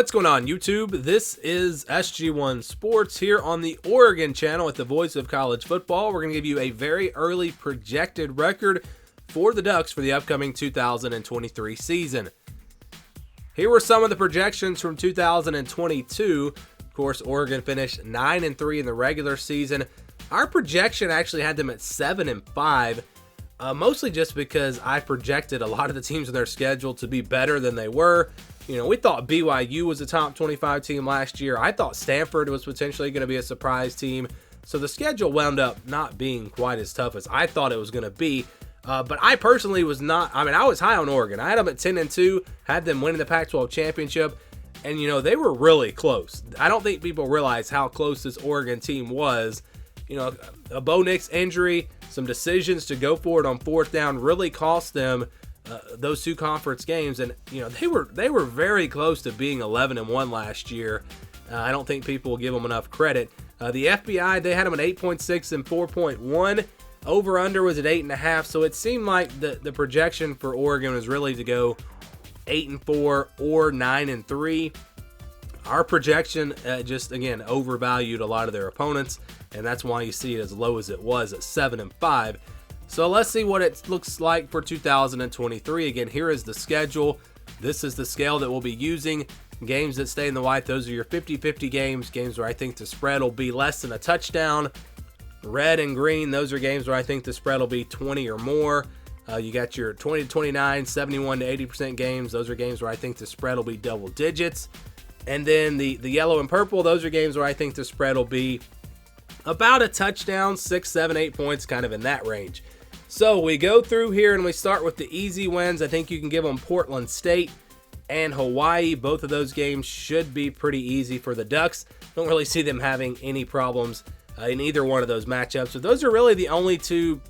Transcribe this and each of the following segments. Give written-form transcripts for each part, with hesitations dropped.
What's going on, YouTube? This is SG1 Sports here on the Oregon channel with the voice of college football. We're going to give you a very early projected record for the Ducks for the upcoming 2023 season. Here were some of the projections from 2022. Of course, Oregon finished 9-3 in the regular season. Our projection actually had them at 7-5, mostly just because I projected a lot of the teams in their schedule to be better than they were. You know, we thought BYU was a top 25 team last year. I thought Stanford was potentially going to be a surprise team. So the schedule wound up not being quite as tough as I thought it was going to be. But I personally was not. I mean, I was high on Oregon. I had them at 10-2, had them winning the Pac-12 championship. And, you know, they were really close. I don't think people realize how close this Oregon team was. You know, a Bo Nix injury, some decisions to go for it on fourth down really cost them those two conference games, and you know they were very close to being 11-1 last year. I don't think people will give them enough credit. The FBI, they had them at 8.6 and 4.1. Over under was at 8.5. So it seemed like the projection for Oregon was really to go 8-4 or 9-3. Our projection just again overvalued a lot of their opponents, and that's why you see it as low as it was at 7-5. So let's see what it looks like for 2023. Again, here is the schedule. This is the scale that we'll be using. Games that stay in the white, those are your 50-50 games. Games where I think the spread will be less than a touchdown. Red and green, those are games where I think the spread will be 20 or more. You got your 20-29, 71-80% games. Those are games where I think the spread will be double digits. And then the yellow and purple, those are games where I think the spread will be about a touchdown, 6, 7, 8 points, kind of in that range. So we go through here and we start with the easy wins. I think you can give them Portland State and Hawaii. Both of those games should be pretty easy for the Ducks. Don't really see them having any problems in either one of those matchups. So those are really the only two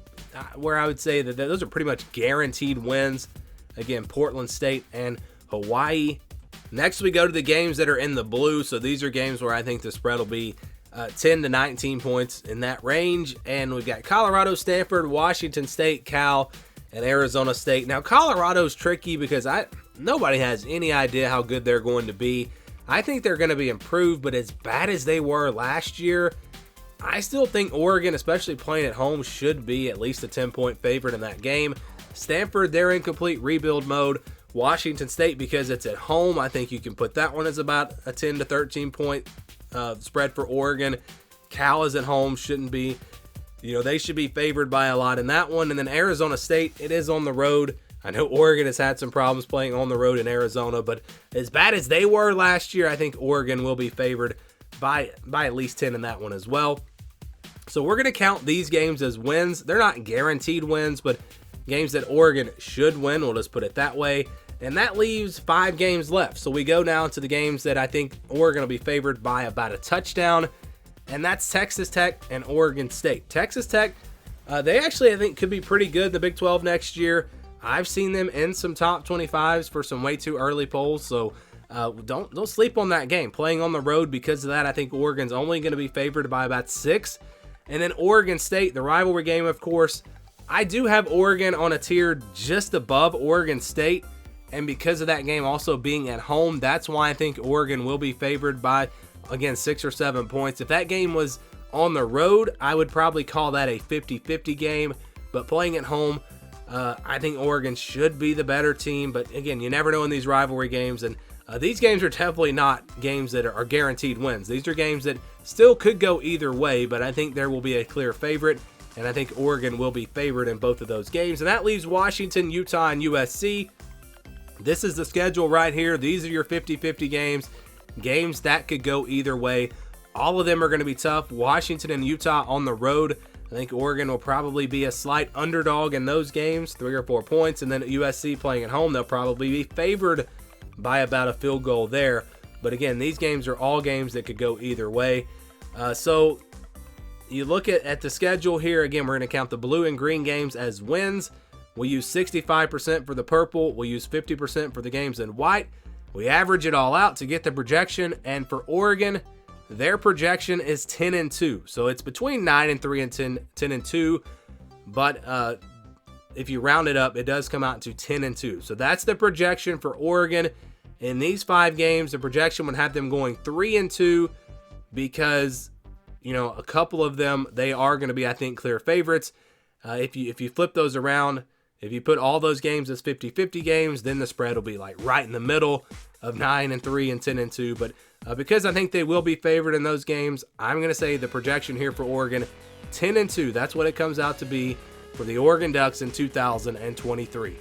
where I would say that those are pretty much guaranteed wins. Again, Portland State and Hawaii. Next, we go to the games that are in the blue. So these are games where I think the spread will be 10 to 19 points in that range. And we've got Colorado, Stanford, Washington State, Cal, and Arizona State. Now, Colorado's tricky because nobody has any idea how good they're going to be. I think they're going to be improved, but as bad as they were last year, I still think Oregon, especially playing at home, should be at least a 10-point favorite in that game. Stanford, they're in complete rebuild mode. Washington State, because it's at home, I think you can put that one as about a 10 to 13 point spread for Oregon. Cal is at home, shouldn't be. You know, they should be favored by a lot in that one. And then Arizona State, it is on the road. I know Oregon has had some problems playing on the road in Arizona, but as bad as they were last year, I think Oregon will be favored by at least 10 in that one as well. So we're going to count these games as wins. They're not guaranteed wins, but games that Oregon should win. We'll just put it that way. And that leaves 5 games left. So we go down to the games that I think Oregon will be favored by about a touchdown. And that's Texas Tech and Oregon State. Texas Tech, they actually, I think, could be pretty good in the Big 12 next year. I've seen them in some top 25s for some way too early polls. So don't sleep on that game. Playing on the road, because of that, I think Oregon's only going to be favored by about 6. And then Oregon State, the rivalry game, of course. I do have Oregon on a tier just above Oregon State. And because of that game also being at home, that's why I think Oregon will be favored by, again, 6 or 7 points. If that game was on the road, I would probably call that a 50-50 game. But playing at home, I think Oregon should be the better team. But again, you never know in these rivalry games. And these games are definitely not games that are guaranteed wins. These are games that still could go either way, but I think there will be a clear favorite. And I think Oregon will be favored in both of those games. And that leaves Washington, Utah, and USC. This is the schedule right here. These are your 50-50 games. Games that could go either way. All of them are going to be tough. Washington and Utah on the road. I think Oregon will probably be a slight underdog in those games, 3 or 4 points. And then USC playing at home, they'll probably be favored by about a field goal there. But again, these games are all games that could go either way. So you look at the schedule here. Again, we're going to count the blue and green games as wins. We use 65% for the purple. We use 50% for the games in white. We average it all out to get the projection. And for Oregon, their projection is 10-2. So it's between 9-3 and 10-2. But if you round it up, it does come out to 10-2. So that's the projection for Oregon. In these 5 games, the projection would have them going 3-2 because, a couple of them, they are going to be, I think, clear favorites. If you flip those around, if you put all those games as 50-50 games, then the spread will be like right in the middle of 9-3 and 10-2. But because I think they will be favored in those games, I'm going to say the projection here for Oregon, 10-2. That's what it comes out to be for the Oregon Ducks in 2023.